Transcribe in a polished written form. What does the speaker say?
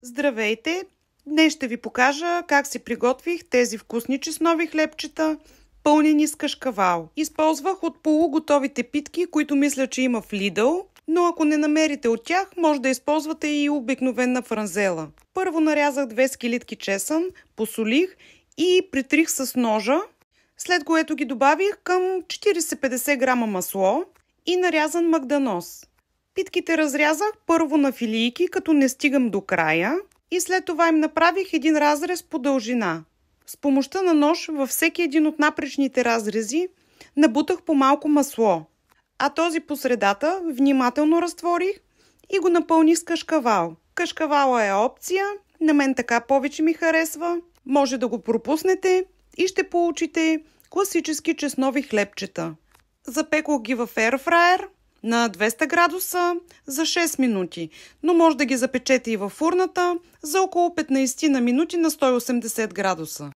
Здравейте! Днес ще ви покажа как си приготвих тези вкусни чеснови хлебчета, пълнени с кашкавал. Използвах от полуготовите питки, които мисля, че има в Lidl, но ако не намерите от тях, може да използвате и обикновена франзела. Първо нарязах 2 скилитки чесън, посолих и притрих с ножа, след което ги добавих към 40-50 грама масло и нарязан магданоз. Питките разрязах първо на филийки, като не стигам до края, и след това им направих един разрез по дължина. С помощта на нож във всеки един от напречните разрези набутах по малко масло, а този по средата внимателно разтворих и го напълних с кашкавал. Кашкавала е опция, на мен така повече ми харесва, може да го пропуснете и ще получите класически чеснови хлебчета. Запекох ги в ерфраер на 200 градуса за 6 минути, но може да ги запечете и във фурната за около 15 на минути на 180 градуса.